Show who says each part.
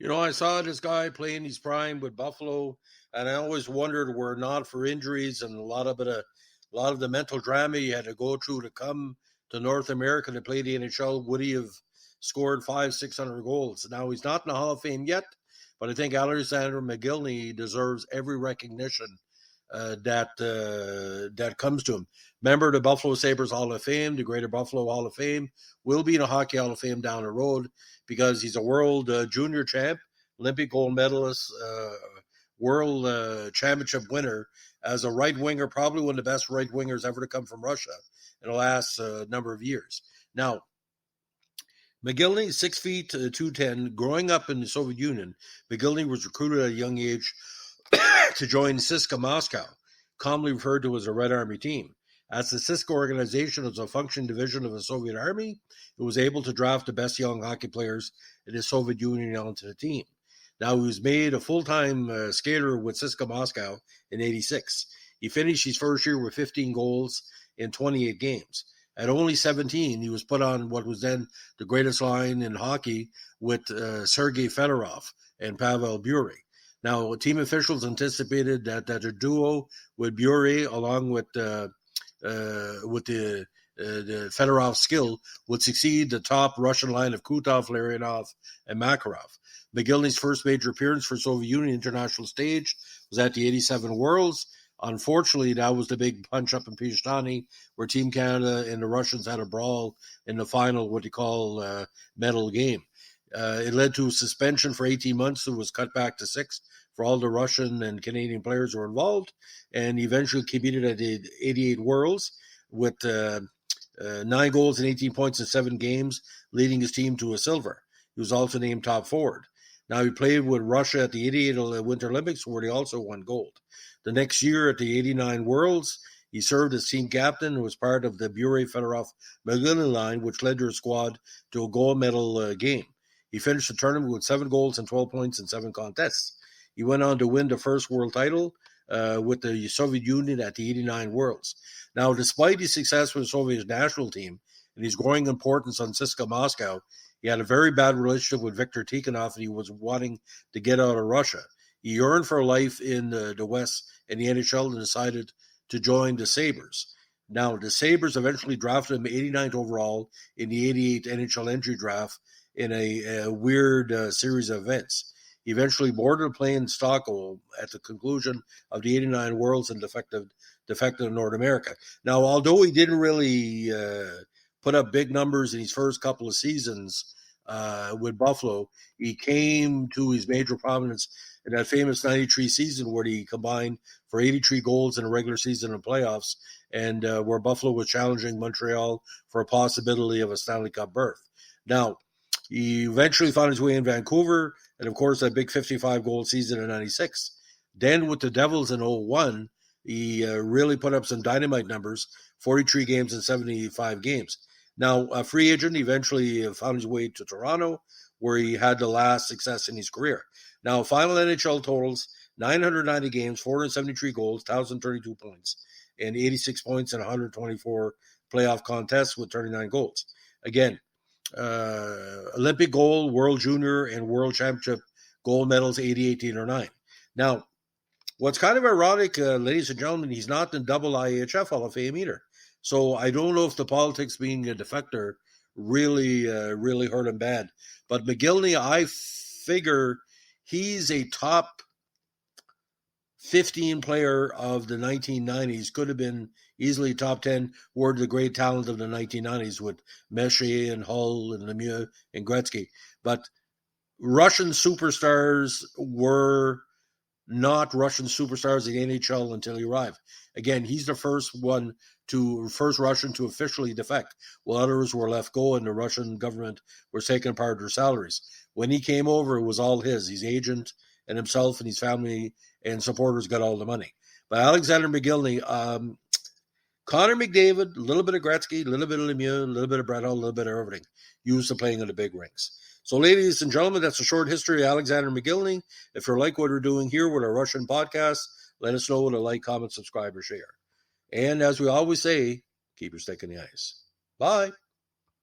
Speaker 1: I saw this guy playing his prime with Buffalo, and I always wondered were it not for injuries and a lot of the mental drama he had to go through to come to North America to play the NHL, would he have scored 500-600 goals? Now he's not in the Hall of Fame yet, but I think Alexander Mogilny deserves every recognition that comes to him. Member of the Buffalo Sabres Hall of Fame, the Greater Buffalo Hall of Fame, will be in a Hockey Hall of Fame down the road because he's a world junior champ, Olympic gold medalist, world championship winner. As a right winger, probably one of the best right wingers ever to come from Russia in the last number of years. Now, Mogilny, 6 feet 210, growing up in the Soviet Union, Mogilny was recruited at a young age to join CSKA Moscow, commonly referred to as a Red Army team. As the CSKA organization was a functioning division of the Soviet Army, it was able to draft the best young hockey players in the Soviet Union onto the team. Now, he was made a full-time skater with CSKA Moscow in '86. He finished his first year with 15 goals in 28 games. At only 17, he was put on what was then the greatest line in hockey with Sergei Fedorov and Pavel Bure. Now, team officials anticipated that a duo with Bure, along with the Fedorov skill, would succeed the top Russian line of Kutov, Larionov, and Makarov. Mogilny's first major appearance for Soviet Union international stage was at the '87 Worlds. Unfortunately, that was the big punch-up in Pishtani, where Team Canada and the Russians had a brawl in the final, what they call medal game. It led to a suspension for 18 months. It was cut back to 6 for all the Russian and Canadian players who were involved, and he eventually competed at the '88 Worlds with 9 goals and 18 points in 7 games, leading his team to a silver. He was also named top forward. Now, he played with Russia at the '88 Winter Olympics, where he also won gold. The next year at the '89 Worlds, he served as team captain and was part of the Bure-Fedorov-Mogilny line, which led their squad to a gold medal game. He finished the tournament with 7 goals and 12 points in 7 contests. He went on to win the first world title with the Soviet Union at the '89 Worlds. Now, despite his success with the Soviet national team and his growing importance on CSKA Moscow, he had a very bad relationship with Viktor Tikhonov, and he was wanting to get out of Russia. He yearned for a life in the West in the NHL and decided to join the Sabres. Now, the Sabres eventually drafted him 89th overall in the '88 NHL entry draft in a weird series of events. He eventually boarded a plane in Stockholm at the conclusion of the '89 Worlds and defected to North America. Now, although he didn't really put up big numbers in his first couple of seasons with Buffalo, he came to his major prominence in that famous '93 season where he combined for 83 goals in a regular season and playoffs, and where Buffalo was challenging Montreal for a possibility of a Stanley Cup berth. Now, he eventually found his way in Vancouver, and of course, that big 55-goal season in '96. Then with the Devils in '01, he really put up some dynamite numbers, 43 games in 75 games. Now, a free agent, he eventually found his way to Toronto, where he had the last success in his career. Now, final NHL totals, 990 games, 473 goals, 1,032 points, and 86 points in 124 playoff contests with 39 goals. Again, Olympic gold, World Junior, and World Championship gold medals, 88, 89. Now, what's kind of ironic, ladies and gentlemen, he's not in double IHF Hall of Fame either. So I don't know if the politics being a defector really hurt him bad. But Mogilny, I figure he's a top 15 player of the 1990s, could have been easily top 10, were the great talent of the 1990s with Messier and Hull and Lemieux and Gretzky. But Russian superstars were not Russian superstars in the NHL until he arrived. Again, he's the first Russian to officially defect, while others were left go and the Russian government was taking part of their salaries. When he came over, it was all his agent and himself and his family and supporters got all the money. But Alexander Mogilny, Connor McDavid, a little bit of Gretzky, a little bit of Lemieux, a little bit of Brett Hull, a little bit of everything, used to playing in the big rinks. So, ladies and gentlemen, that's a short history of Alexander Mogilny. If you like what we're doing here with our Russian podcast, let us know with a like, comment, subscribe, or share. And as we always say, keep your stick in the ice. Bye.